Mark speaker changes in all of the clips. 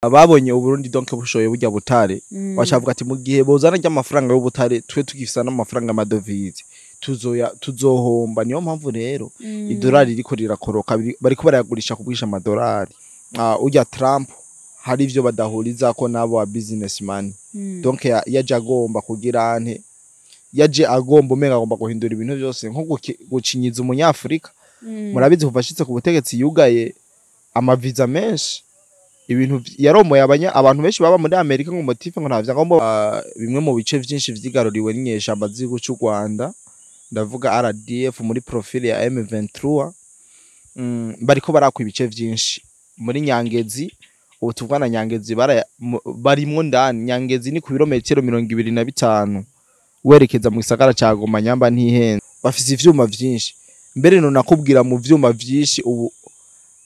Speaker 1: babonye uburundi donc bushoye burya butare bacavuga ati mu gihe bozana ry'amafaranga y'ubutare twe tugifisa n'amafaranga amadovize tuzohomba. Niyo mpamvu rero idolari riko rirakoroka bariko barayagurisha kubwisha amadolari. Urya Trump hari ivyo badahuriza ko nabo wa businessman donc yaje agomba kugira ante yaje agomba umenga agomba guhindura ibintu byose nko gucinyiza umunyafrika. Murabizi kuvashitse ku butegetsi yugaye amaviza menshi ibintu yaromoye abantu benshi baba muri Amerika ngo motive ngo ntavya ngomba bimwe mu bice byinshi vyigaruriwe n'inyeshamba z'igihugu cy'u Rwanda ndavuga RDF muri profile ya M23 bariko barakwa ibice byinshi muri Nyangezi. Ubu tuvugana Nyangezi barimwo ndani. Nyangezi ni ku birometero 25 werekeza mu gisagara ca Goma nyamba ntihenze. Bafise ivyuma vyinshi mbere no nakubwira mu vyuma vyinshi ubu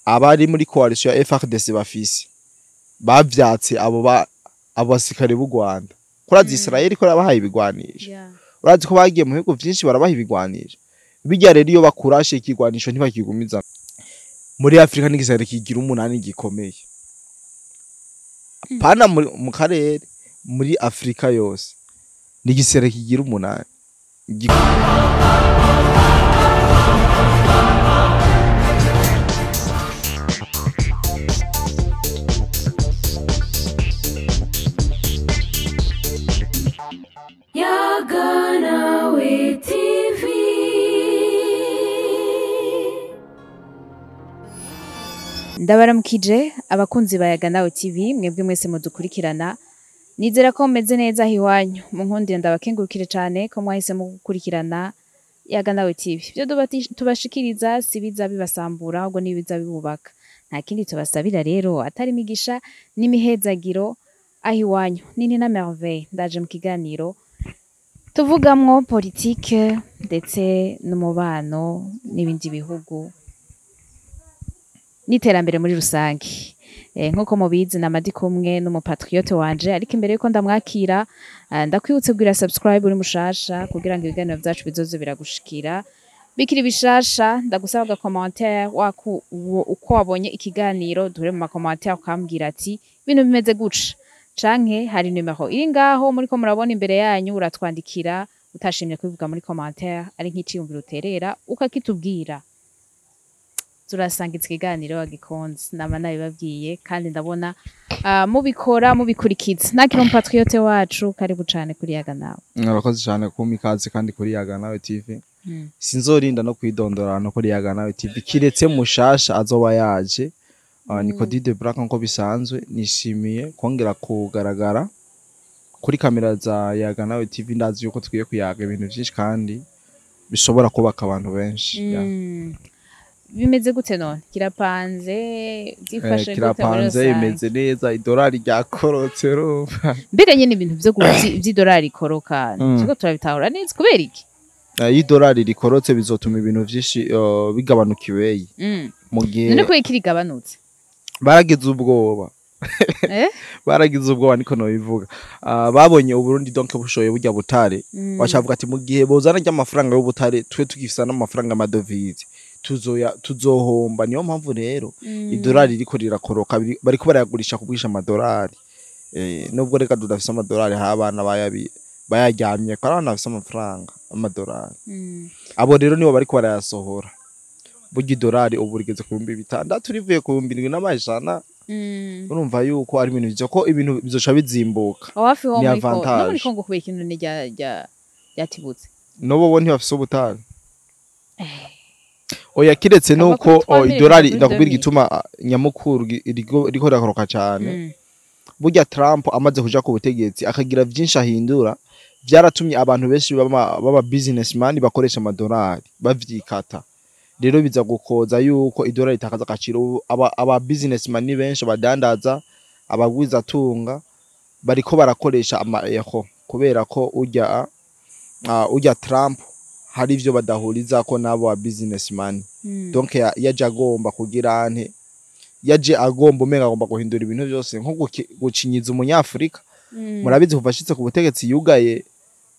Speaker 1: abari muri coalition ya FARDC bafise bavyatse abo basikare b'u Rwanda. Kurazi Israel ko rabahaye ibigwanisho urazi ko bagiye mu bihugu vyinshi barabaha ibigwanisho bijya rero iyo bakurashe ikigwanisho ntibakigumiza. Muri Afrika n'igisare kigira umunani gikomeye pana mu karere muri Afrika yose n'igisare kigira umunani
Speaker 2: Yaganawe TV. Ndabaramukije abakunzi ba Yaganawe TV mwebwe mwese mudukurikirana. Nizera ko meze neza hiwanyu. Mu nkundi ndabakengurukire cyane ko mwahise mu gukurikirana Yaganawe TV. Byo tubashikiriza sibiza bibasambura ahubwo nibiza bibubaka. Nta kindi tubasabira rero atari migisha n'imihezagiro ahiwanyu. Nini na merveille ndaje mu kiganiro tuvugamwo politike ndetse n'umubano n'ibindi bihugu n'iterambere muri rusange. Nkuko mubizi namadi kumwe n'umupatriote wanje, ariko imbere yuko ndamwakira ndakwibutse kugira subscribe uri mushasha kugira ngo ibiganiro byacu bizoze biragushikira bikiri bishasha. Ndagusaba ga commentaire wako uko wabonye ikiganiro dure mu commentaire ukambwira ati ibintu bimeze guca canke hari numero iri ngaho muri ko murabona imbere yanyu uratwandikira utashimye kubivuga muri commentaire ari nk'iciyumviro uterera ukakitubwira turasanga ikiganiro wagikonze nama nabibabwiye kandi ndabona mubikora mubikurikiza. Nakira umupatriote wacu karibu cane kuri Yaganawe.
Speaker 1: Murakoze cyane kumikaze kandi kuri Yaganawe TV. Sinzorinda no kwidondora no kuri Yaganawe TV kiretse mushasha azoba yaje Nicodide Black nko bisanzwe. Nishimiye kongera kugaragara kuri kamera za Yaganawe TV. Ndazi yuko twiye kuyaga ibintu byinshi kandi bishobora kubaka abantu benshi.
Speaker 2: Bimeze gute none kirapanze byifashe
Speaker 1: kirapanze imeze neza. Idolari ryakorotse rumva
Speaker 2: mbere nyene ibintu byo by'idolari koroka cyo turabitahura neza kubera iki
Speaker 1: idolari rikorotse bizotuma ibintu byinshi bigabanukiwe mu gihe
Speaker 2: none ko ikirigabanutse
Speaker 1: baragize ubwoba baragize ubwoba niko no bivuga. Babonye uburundi donc bushoye burya butare bacavuga ati mu gihe bozana ry'amafaranga y'ubutare twe tugifisa n'amafaranga amadovize tuzohomba. Niyo mpamvu rero idolari riko rirakoroka bariko barayagurisha kubwisha amadolari. Nubwo reka dudafisa amadolari ha abana bayaryamye ko abana bafisa amafaranga amadolari abo rero nibo bariko barayasohora. Burya idolari ubu rigeze ku 6,000 rivuye ku 7,500. Urumva yuko ari ibintu byo ko ibintu bizoca bizimbuka. Ni avantage.
Speaker 2: Muri Kongo kubera ikintu ne ryatibutse.
Speaker 1: Nobo bo ntibafise ubutari. Oya kiretse nuko idolari ndakubwira igituma nyamukuru riko rakoroka cyane. Burya Trump amaze kuja ku butegetsi akagira byinshi ahindura byaratumye abantu benshi baba businessman bakoresha amadolari bavyikata. Rero biza gukoza yuko idolari itakaza agaciro. Aba businessman ni benshi badandaza abagwiza tunga bariko barakoresha ama-euro kubera ko urya Trump hari ivyo badahuriza ko nabo wa businessman donc yaje agomba kugira ante yaje agomba umenga agomba guhindura ibintu byose nko gucinyiza umunyafrika. Murabizi kuvashitse ku butegetsi yugaye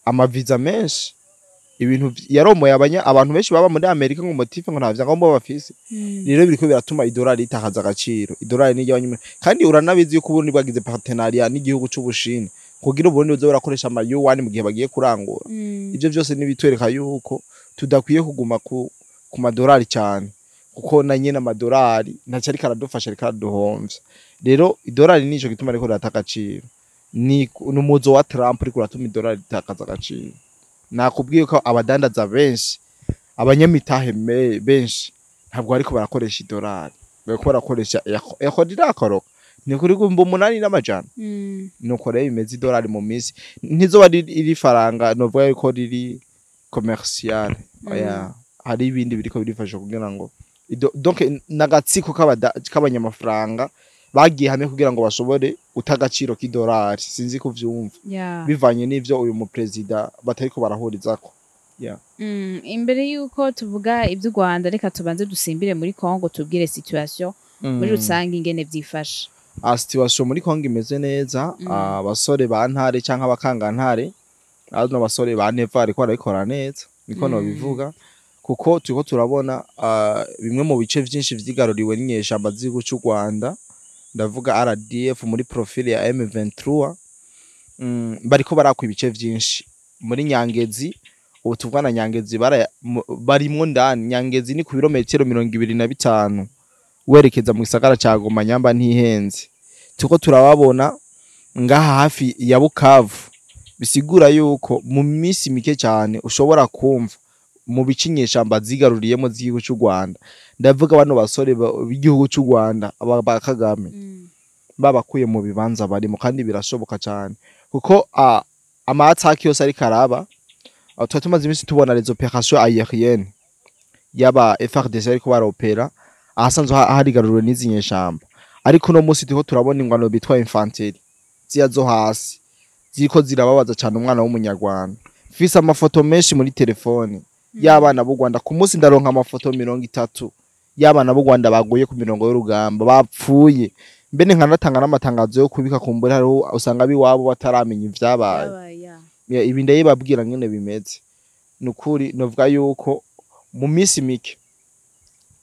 Speaker 1: amaviza menshi ibintu yaromoye abantu benshi baba muri Amerika ngo motive ngo nta vyangombwa bafise rero biriko biratuma idolari itakaza agaciro idolari ni ryanyuma kandi uranabizi yuko ubundi bwagize partenariat n'igihugu c'Ubushini kugira ubundi uzo barakoresha ama yuan mu gihe bagiye kurangura ivyo byose nibitwereka yuko tudakwiye kuguma ku madolari cyane kuko na nyene amadolari ntaca ariko aradufasha ariko araduhomvya rero idolari nico gituma ariko rataka agaciro ni umuzo wa Trump ariko ratuma idolari itakaza agaciro nakubwiye ko abadandaza benshi abanyamitahe benshi ntabwo ariko barakoresha idolari bariko barakoresha eho dirakoroka ni kuri 8,800 nuko rero imeze idolari mu minsi ntizoba iri faranga novuga yuko riri commercial oya hari ibindi biriko birifasha kugira ngo donc nagatsiko k'abanyamafaranga bagiye hamwe kugira ngo bashobore utagaciro k'idolari sinzi ko vyumva bivanye n'ivyo uyu mu president batariko barahurizako
Speaker 2: imbere yuko tuvuga ibyo Rwanda reka tubanze dusimbire muri Kongo tubwire situation muri rusange ingene vyifasha
Speaker 1: situation muri Kongo imeze neza abasore ba ntare canke abakangantare azno basore ba Neva ariko arabikora neza niko no bivuga kuko turiko turabona bimwe mu bice vyinshi vyigaruriwe n'inyeshamba z'igihugu cy'u Rwanda ndavuga RDF muri profile ya M23 bariko barakwa ibice vyinshi muri Nyangezi ubu tuvugana Nyangezi barimwo ndani Nyangezi ni ku birometero 25 werekeza mu gisagara ca Goma Nyamba ntihenze tuko turababona ngaha hafi ya Bukavu bisigura yuko mu minsi mike cyane ushobora kumva mu bicinyeshamba zigaruriyemo z'igihugu cy'u Rwanda ndavuga bano basore b'igihugu cy'u Rwanda aba Kagame babakuye mu bibanza barimo kandi birashoboka cyane kuko amataki yose ari karaba tumaze iminsi tubona les opérations aériennes yaba FARDC ariko baropera ahasanzwe harigaruriwe n'izinyeshamba ariko no munsi tuho turabona ingwano bitwa infantry ziyazo hasi ziko zirababaza cyane umwana w'umunyarwanda fise amafoto menshi muri telefone y'abana b'u Rwanda ku munsi ndaronka amafoto 30 y'abana b'u Rwanda baguye ku mirongo y'urugamba bapfuye mbene nkanatanga n'amatangazo yo kubika kumbura hari usanga biwabo bataramenya ivyabaye ibi ndaye babwira ngene bimeze nukuri novuga yuko mu minsi mike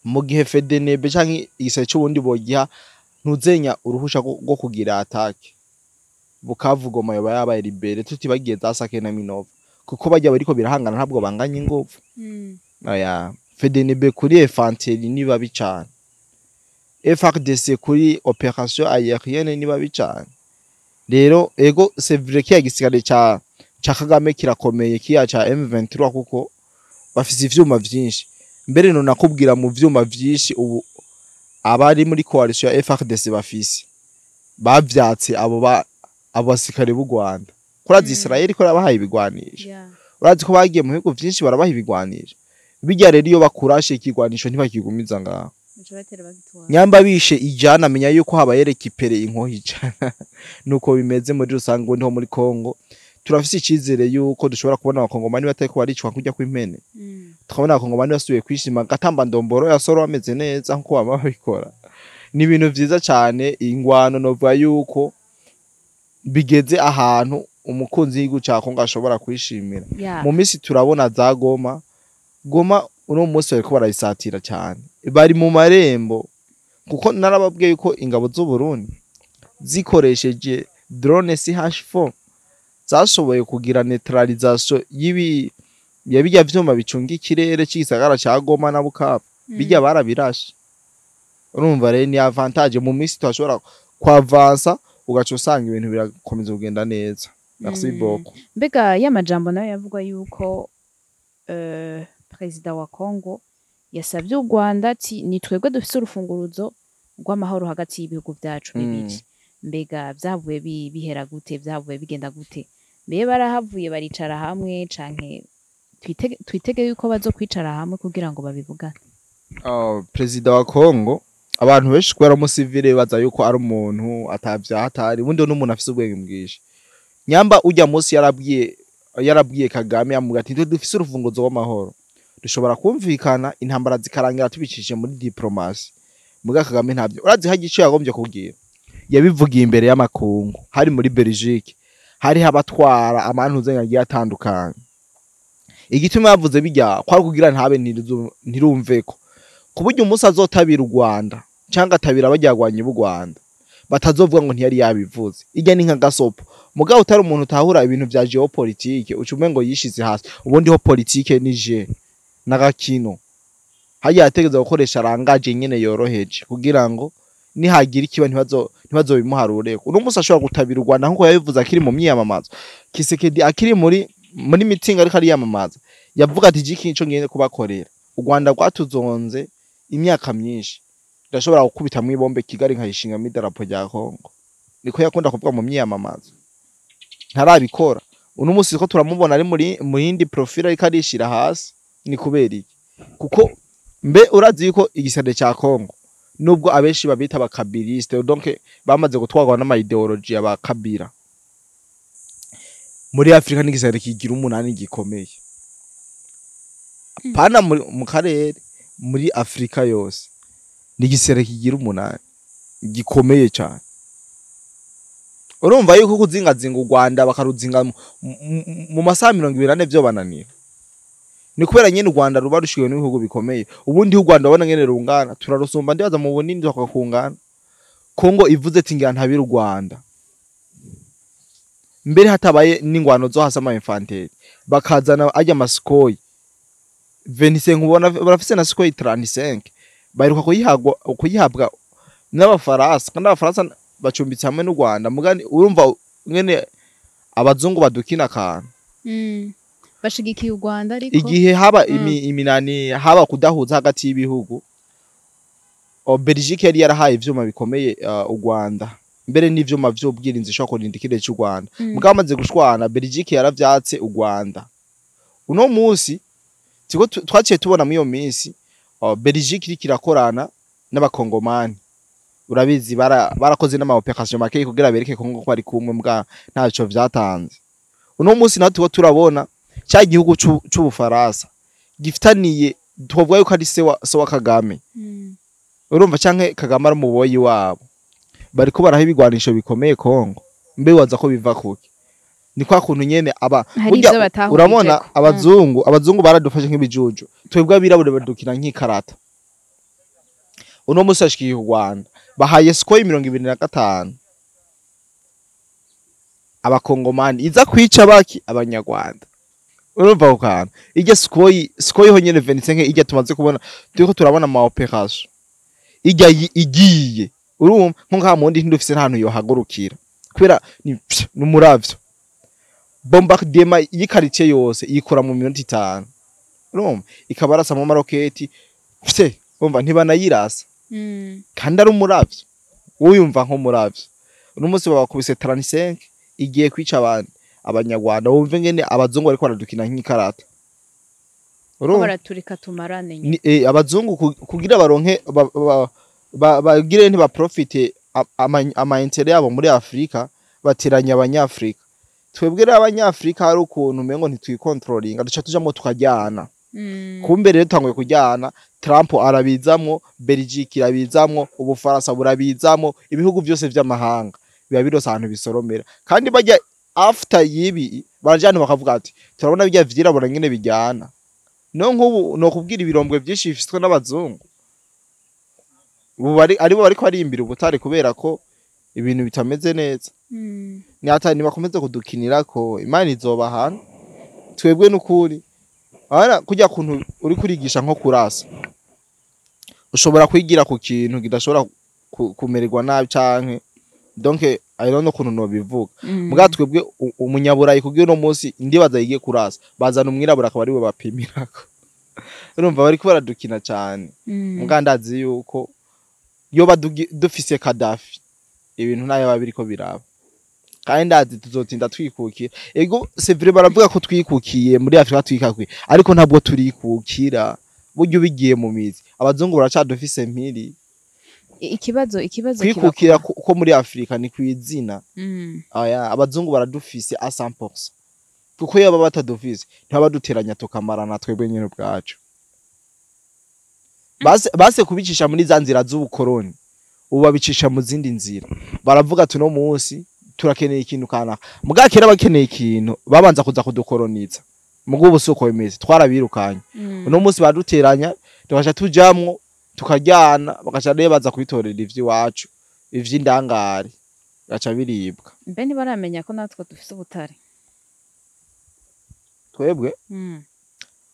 Speaker 1: mu gihe FDNB canke igisere cy'ubundi bogiha ntuzenya uruhusha rwo kugira attaque Bukavu Goma yoba yabaye libere tutibagiye za Sake na Minova kuko bajya bariko birahangana ntabwo banganye ingufu oya FDNB kuri infantry niba bicana FARDC kuri opération aérienne niba bicana rero ego c'est vrai ko yagisigare ca Kagame kirakomeye kiya ca M23 kuko bafise ivyuma vyinshi mbere no nakubwira mu vyuma vyinshi ubu abari muri coalition ya FARDC bafise bavyatse abasikare b'u Rwanda kurazi Israel ko rabahaye ibigwanisho urazi ko bagiye mu bihugu vyinshi barabaha ibigwanisho bijya rero iyo bakurashe ikigwanisho ntibakigumiza ngaho nyamba bishe ijana amenya yuko habaye rekipere inkohi ijana nuko bimeze muri rusange niho muri Kongo turafise icizere yuko dushobora kubona abakongomani batako baricwa kujya kw'impene tukabona abakongomani basubiye kwishima gatamba ndomboro ya soro ameze neza nko bama babikora ni ibintu vyiza cyane ingwano novuga yuko bigeze ahantu umukunzi w'igihugu ca Kongo ashobora kwishimira mu minsi turabona za Goma uno munsi bariko barayisatira cyane bari mu marembo kuko narababwiye yuko ingabo z'u Burundi zikoresheje drone CH4 zashoboye kugira neutralisation yabijya vyuma bicunga ikirere cy'isagara ca Goma na Bukavu bijya barabirashe urumva rero ni avantage mu minsi twashobora kwavansa ugaca usanga ibintu birakomeza kugenda neza merci beaucoup
Speaker 2: mbega y'amajambo nayo yavuga yuko president wa Kongo yasabye u Rwanda ati ni twebwe dufise urufunguruzo rw'amahoro hagati y'ibihugu byacu bibiri mbega byavuye bihera gute byavuye bigenda gute mbe barahavuye baricara hamwe canke twitege yuko bazo kwicara hamwe kugira ngo babivugane
Speaker 1: president wa Kongo abantu benshi kwera mu civile baza yuko ari umuntu atavya hatari bundi n'umuntu afise ubwenge bwinshi nyamba ujya munsi yarabwiye Kagame amuga ati dufise urufunguzo rw'amahoro dushobora kumvikana intambara zikarangira tubicishije muri diplomasi muga Kagame ntabyo urazi hagice yagombye kugira yabivugiye imbere y'amakungu hari muri Belgique hari habatwara amantu zenga giye atandukanye igituma yavuze bijya kwa kugira ntabe ntirumveko kuburyo umunsi azotabira u Rwanda cyangwa atabira abajyagwanye b'u Rwanda batazovuga ngo ntiyari yabivuze ijya ni nka gasopo mugabo utari umuntu utahura ibintu vya geopolitique ucume ngo yishize hasi ubundi ho politique nije nagakino hajya yategeza gukoresha rangaje nyene yoroheje kugira ngo nihagira ikiba ntibazo bimuharure uno musi ashobora gutabira u Rwanda nkuko yabivuze akiri mu myiyamamazo Kisekedi akiri muri mitinga ariko ari yamamaza yavuga ati jiki ico ngene kubakorera u Rwanda rwatuzonze imyaka myinshi ndashobora gukubita mu ibombe Kigali nkayishinga mu idarapo rya Kongo niko yakunda kuvuga mu myiyamamazo ntarabikora uno musi ko turamubona ari mu yindi profile ariko arishira hasi ni kubera iki kuko mbe urazi yuko igisande cya Kongo nubwo abenshi babita abakabiliste donc bamaze gutwagwa n'ama ideology y'abakabira muri Afrika n'igisande kigira umunani gikomeye pana mu karere muri Afrika yose n'igisande kigira umunani gikomeye cyane urumva yuko kuzingazinga u Rwanda bakaruzinga mu masaha 24 byo bananiye ni kubera nyene u Rwanda ruba rushiwe n'ibihugu bikomeye ubundi u Rwanda babona ngene rungana turarusumba ndibaza mu bunini twakakungana Kongo ivuze ati ngira ntabira u Rwanda mbere hatabaye n'ingwano zo hasa ama infantile bakazana ajya masikoyi 25 nkubona barafise na sikoyi 35 bayiruka kuyihabwa n'abafaransa kandi abafaransa bacumbitse hamwe n'u Rwanda mugani urumva ngene abazungu badukina kan
Speaker 2: bashigikiye u Rwanda ariko
Speaker 1: igihe haba iminani haba kudahuza hagati y'ibihugu Belgique yari yarahaye ivyuma bikomeye u Rwanda mbere n'ivyuma vy'ubwirinzi shoko rindikire cy'u Rwanda mugabo amaze gushwana Belgique yaravyatse u Rwanda uno musi tiko twaciye tubona mu iyo minsi Belgique iri kirakorana n'abakongomani urabizi barakoze n'ama operation make kugira bereke Kongo ko ari kumwe mbwa ntaco vyatanze uno musi natwo turabona cya gihugu c'ubufaransa gifitaniye twovuga yuko ari se wa Kagame urumva canke Kagame ari umuboyi wabo bariko baraha ibigwanisho bikomeye Kongo mbe waza ko biva kuki ni kwa kuntu nyene urabona abazungu baradufashe nk'ibijuju twebwe abirabure badukina nk'ikarata uno musi ashikiye u Rwanda bahaye sikoyi 25 abakongomani iza kwica baki abanyarwanda urumva ukana ije sikoyi ho nyene 25 ije tumaze kubona turiko turabona ama operation ije igiye urumva nko mundi ndufise ntantu yo hagurukira kubera ni umuravyo bombardement y'ikaritiye yose ikora mu minota 5 urumva ikabarasa mu maroketi urumva ntibanayirasa kandi ari umuravyo uyumva nko muravyo uno musi babakubise 35 igiye kwica abanyarwanda wumve ngene abazungu bariko baradukina nk'ikarata
Speaker 2: baraturika tumarane
Speaker 1: abazungu kugira baronke bagire ntiba profite ama intérêt yabo muri Afrika bateranya abanyafrika twebwe rero abanyafrika hari ukuntu mengo ntitwikontrollinga duca tujamo tukajyana kumbe rero tanguye kujyana Trump arabizamwo Belgique irabizamwo ubufaransa burabizamwo ibihugu byose vy'amahanga biba birose ahantu bisoromera kandi bajya after yibi barajana bakavuga ati turabona bijya vyirabura ngene bijyana no nkubu no kubwira ibirombwe byinshi bifitwe n'abazungu ubu aribo bariko arimbira ubutari kubera ko ibintu bitameze neza ni hatani bakomeze kudukinira ko Imana izobahana twebwe n'ukuri ara kujya kuntu uri kurigisha nko kurasa ushobora kwigira ku kintu kidashobora kumererwa nabi canke donc I don't know kuntu no bivuga muga twebwe umunyaburayi kugira no munsi ndibaza yigiye kurasa bazana umwirabura akaba ari we bapimirako urumva bari ko baradukina cyane muga ndazi yuko yo dufise Kadafi ibintu nayo babiriko biraba kandi ndazi tuzotinda twikukira ego c'est vrai baravuga ko twikukiye muri Afrika twikakuye ariko ntabwo turikukira buryo bigiye mu mizi abazungu baracadufise mpiri
Speaker 2: ikibazo
Speaker 1: kwikukira ko muri Afrika ni kwizina aya abazungu baradufise a 100% kuko yaba batadufise ntabaduteranya tukamarana twebwe nyene bwacu base kubicisha muri za nzira z'ubukoroni ubu babicisha mu zindi nzira baravuga ati no munsi turakeneye ikintu kana mugakera bakeneye ikintu babanza kuza kudukoroniza mugo ubusuko bimeze twarabirukanye uno munsi baduteranya tugaca tujamwo tukaryana bagaca rero baza kwitorera ivy'iwacu ivy'indangare gaca biribwa
Speaker 2: mbe ntibaramenya ko natwe dufise ubutare
Speaker 1: twebwe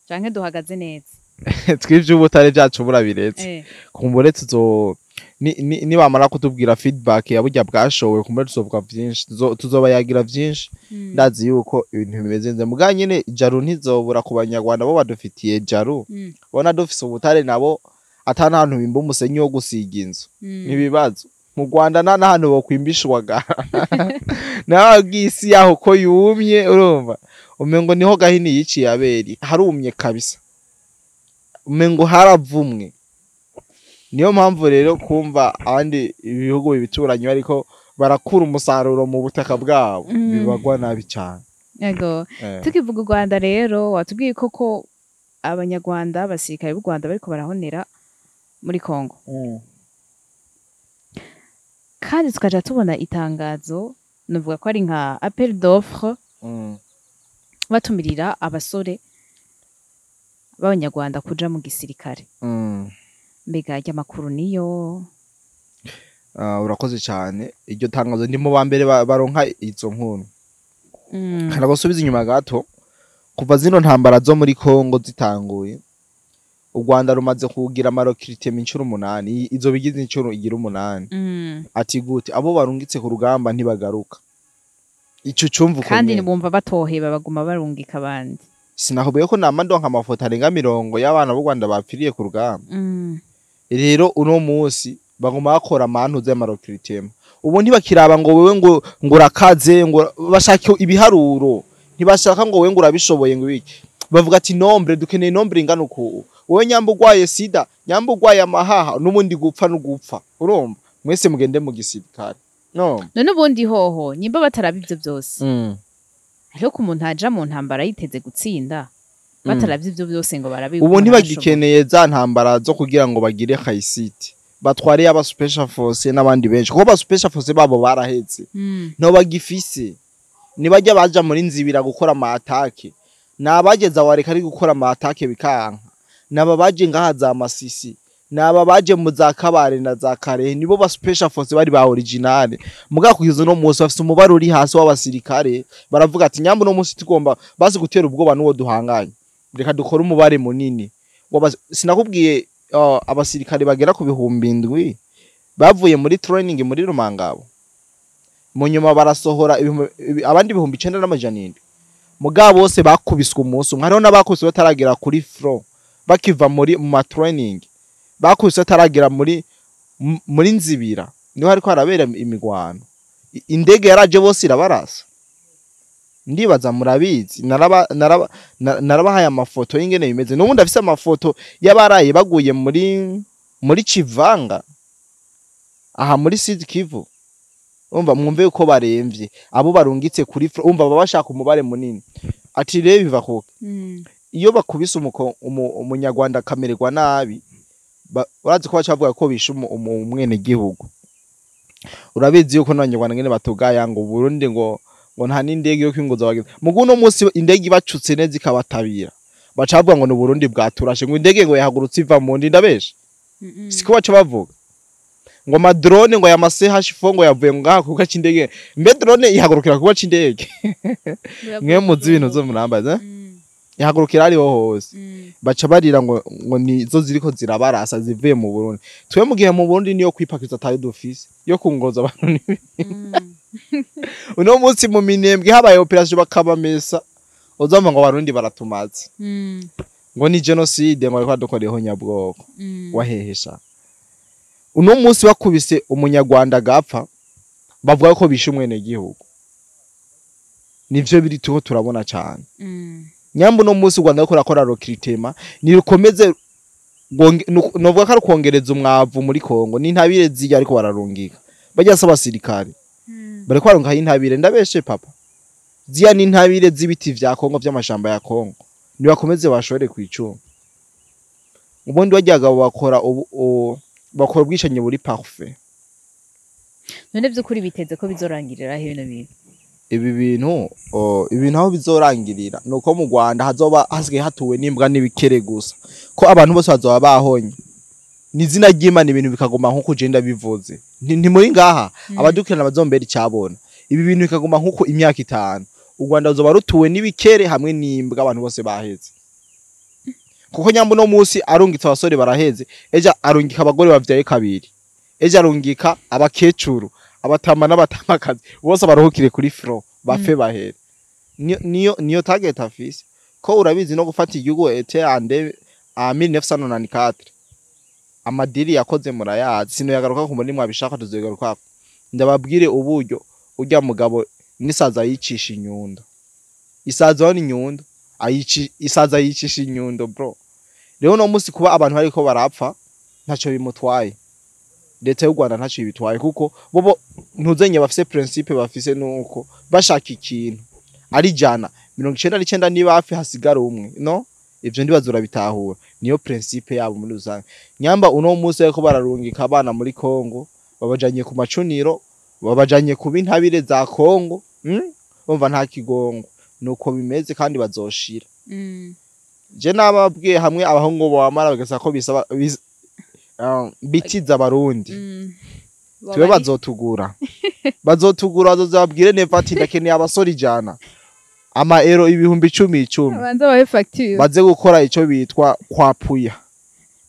Speaker 2: canke duhagaze neza
Speaker 1: twivye ubutare vyacu burabiretse kumbure nibamara kutubwira feedback ya burya bwashowe kumbure tuzovuga vyinshi tuzobayagira vyinshi ndazi yuko ibintu bimeze neza muga nyene jaru ntizobura ku banyarwanda bo badufitiye jaru bona dufise ubutare nabo atana hantu bimba umusenyi wo gusiga inzu nibibazo mu Rwanda nta hantu bo kwimbishwaga naho gisi yaho ko yumye urumva umengo niho gahini yiciye aberi harumye kabisa umengo haravumwe niyo mpamvu rero kumva abandi ibihugu bibituranye ariko barakura umusaruro mu butaka bwabo bibagwa nabi cyane
Speaker 2: yego tukivuga u Rwanda rero watubwiye koko abanyarwanda abasirikare b'u Rwanda bariko barahonera muri Kongo kandi tukaja tubona itangazo nuvuga ko ari nka appel d'offre batumirira abasore b'abanyarwanda kuja mu gisirikare mbega ry'amakuru niyo
Speaker 1: urakoze cyane iryo tangazo ndimo ba mbere baronka izo nkuru kana gusubiza inyuma gato kuva zino ntambara zo muri Kongo zitanguye u Rwanda rumaze kugira amarokirite minshuro 8 izo bigize inshuro igira 8 ati gute abo barungitse ku rugamba ntibagaruka ico cumva uko
Speaker 2: kandi nibumva batoheba baguma barungika abandi
Speaker 1: sinahubuye ko namandonka amafoto arenga 40 y'abana b'u Rwanda bapfiriye ku rugamba rero uno munsi baguma bakora amantu z'amarokirite ubu ntibakiraba ngo wewe ngo urakaze ngo bashaka ibiharuro ntibashaka ngo wewe ngo urabishoboye ngo iki bavuga ati nombre dukeneye nombre ingana uko wowe nyambugwaye sida nyambugwaye amahaha n'ubundi gupfa no gupfa urumva mwese mugende mu gisirikare
Speaker 2: none ubundi hoho nyimba batarabivyo byose ariko ku muntu aja mu ntambara yiteze gutsinda bataravye ivyo byose ngo barabibona
Speaker 1: ubu ntibagikeneye za ntambara zo kugira ngo bagire khaisiti batwariye aba special force n'abandi benshi kuko aba special force babo barahetse no bagifise nibajya baja muri nzibira gukora ama attack nabageza wareka ari gukora ama attack bikanka naba baje ngaha za Masisi naba baje mu za Kabare na za Kare nibo ba special force bari ba original muga kugizo no munsi bafite umubare uri hasi w'abasirikare baravuga ati nyambo no munsi tugomba bazi gutera ubwoba nuwo duhanganye reka dukora umubare munini sinakubwiye abasirikare bagera ku 7,000 bavuye muri training muri Rumangabo mu nyuma barasohora abandi 9,700 mugabo bose bakubiswe umunsi hariho n'abakubiswe bataragera kuri floor bakiva muri mu training bakubiswe bataragera muri nzibira niho hariko harabera imigwano indege yaraje bose irabarasa ndibaza murabizi narabahaye amafoto y'ingene bimeze n'ubundi afise amafoto y'abaraye baguye muri Kivanga aha muri Sud Kivu umva mwumve uko baremvye abo barungitse kuri umva babashaka umubare munini ati rebe biva kuko iyo bakubise umunyarwanda kamererwa nabi urazi ko bacavuga ko bishe umwene gihugu urabizi yuko n'abanyarwanda ngene batugaya ngo Burundi ngo nta n'indege yo kwinguza bageze muguno munsi indege ibacutse neza ikabatabira bacavuga ngo no Burundi bwaturashe ngo indege ngo yahagurutse iva mu ndi ndabesha siko baca bavuga ngo ma drone ngo ya CH4 ngo yavuye ngaha kuko cy'indege mbe drone ihagurukira kuko cy'indege mwe muzi ibintu zo murambaza ihagurukira ari ho hose baca barira ngo nizo ziriko zirabarasa zivuye mu Burundi twe mu gihe mu Burundi niyo kwipakiza tayo d'office yo kungoza abantu uno munsi mu minembwe habaye operation bakabamesa uzamba ngo abarundi baratumaze ngo ni genocide ngo ariko dukoreho nyabwoko wahehesha uno munsi bakubise umunyarwanda gapfa bavuga ko bishe umwene gihugu nivyo biri tuho turabona cyane nyambo no munsi Rwanda ko rakora rokritema ni rukomeze novuga ko ari kongereza umwavu muri Kongo ni ntabire zijya ariko bararungika bajya saba abasirikare bare ko baronka intabire ndabeshe papa ziya ni ntabire z'ibiti vya Kongo by'amashamba ya Kongo ni bakomeze bashore kwicuma ubundi wajyaga bakora ubwishanye buri parfait
Speaker 2: none by'ukuri biteze ko bizorangirira he bino bintu
Speaker 1: ibi bintu aho bizorangirira nuko mu Rwanda hazoba hasigaye hatuwe n'imbwa n'ibikere gusa ko abantu bose bazoba bahonye nizina ry'Imana ibintu bikagoma nkuko ugenda bivuze nti muri ngaha abadukirana bazombera icyabona ibi bintu bikagoma nkuko imyaka 5 u Rwanda ruzoba rutuwe n'ibikere hamwe n'imbwa abantu bose baheze kuko nyambo no munsi arungitse abasore baraheze eja arungika abagore bavyaye kabiri eja arungika abakecuru abatama n'abatamakazi bose baruhukire kuri fro bafe bahere niyo target afise ko urabizi no gufata igihugu ande 1994 amadiri yakoze murayazi sino yagaruka ku muri mwabishaka tuzogaruka ndababwire uburyo urya mugabo nisaza yicisha inyundo isaza ni inyundo isaza yicisha inyundo bro rero no musi kuba abantu bariko barapfa ntaco bimutwaye leta y'u Rwanda ntaco bitwaye kuko bobo ntuzenye bafise principe bafise nuko bashaka ikintu ari jana 99 niba hafi hasigara umwe no ivyo ndibazura bitahura niyo principe yabo muri uzanga nyamba uno musi ariko bararungika abana muri Kongo babajanye ku macuniro babajanye ku bintabire za Kongo umva nta kigongo nuko bimeze kandi bazoshira je nababwiye hamwe abahungu bamara bagasa ko bisaba bikiza abarundi twe bazotugura bazozabwire neva ati ndakeneye abasore ijana ama euro ibihumbi 10
Speaker 2: abanza bahe facture
Speaker 1: baze gukora ico bitwa kwapuya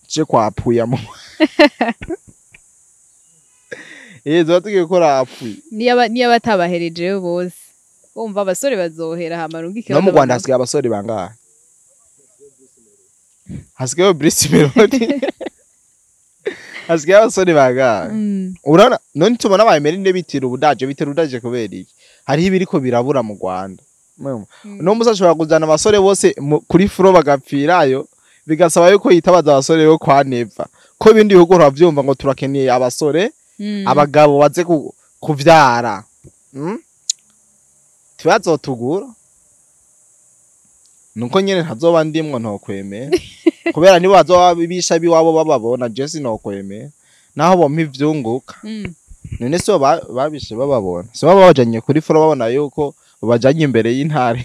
Speaker 1: je kwapuya mu zotugiye gukora apuya
Speaker 2: niya batabahereje bose umva abasore bazohera hamarungike
Speaker 1: no mu Rwanda hasigaye abasore bangahe hasigaye Bruce Melody hasigaye abasore bangahe urana none tubona abayemerinde bitira ubudaje kubera iki hari ibiriko birabura mu Rwanda no musashobora kuzana abasore bose kuri fro bagapfirayo bigasaba yuko yitabaza abasore yo kwa Neva ko bindi bihugu uravyumva ngo turakeneye abasore abagabo baze kuvyara tubazotugura nuko nyene ntazoba ndimwo ntokwemera kubera nibo bazoba bibisha biwabo bababona Jesse nokwemera naho bompa ivyunguka none so babishe bababona so babajanye kuri fro babona yuko bajanye imbere y'intare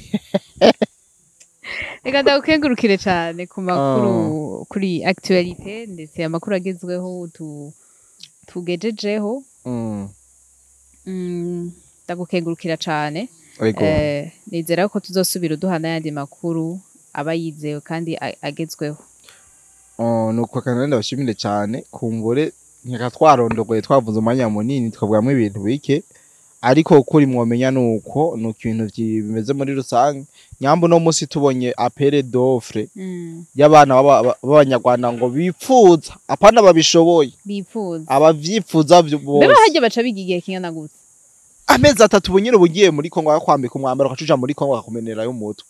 Speaker 2: reka ndakengurukire cyane ku makuru kuri actualité ndetse amakuru agezweho tugejejeho ndagukengurukira cyane nizera ko tuzosubira duhana yandi makuru aba yizewe kandi agezweho
Speaker 1: nuko kandi ndabashimire cyane kumbure nkeka twarondogoye twavuze umwanya munini twavugamo ibintu bike ariko ukuri mwomenya nuko ibintu bimeze muri rusange nyambo no musi tubonye apere d'offre y'abana b'abanyarwanda ngo bipfuza apana babishoboye
Speaker 2: bipfuza
Speaker 1: abavyifuza bose
Speaker 2: beba hajye baca bigigiye kingana gutse
Speaker 1: amezi 3 bunyine bugiye muri Kongo akwambika umwambaro kacuja muri Kongo akakumenera yo mutwe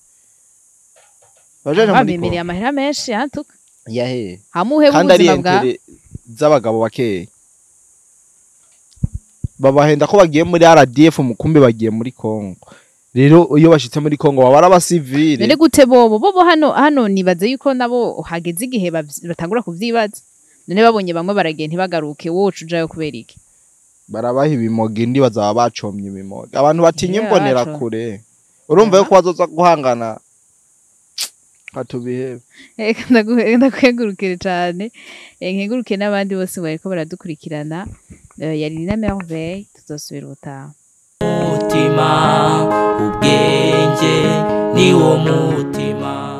Speaker 2: bajeje muri Kongo amahera menshi yantuka
Speaker 1: yahe
Speaker 2: hamuhe ubuzima bwa
Speaker 1: z'abagabo bakeye babahenda ko bagiye muri RDF mukumbe bagiye muri Kongo rero iyo bashitse muri Kongo baba abasivile
Speaker 2: none gute bobo hano nibaze yuko nabo hageze igihe batangura kuvyibaza none babonye bamwe baragiye ntibagaruke wocu ujayo kubera iki
Speaker 1: barabaha ibimogi ndi bazaba bacomye ibimogi abantu batinye mbonera kure urumva yuko bazoza guhangana katubihebe
Speaker 2: ndakwegurukire cyane nkeguruke n'abandi bose bariko baradukurikirana yari Nina Merveille tuzosubira ubutaha
Speaker 3: mutima ubwenge ni wo mutima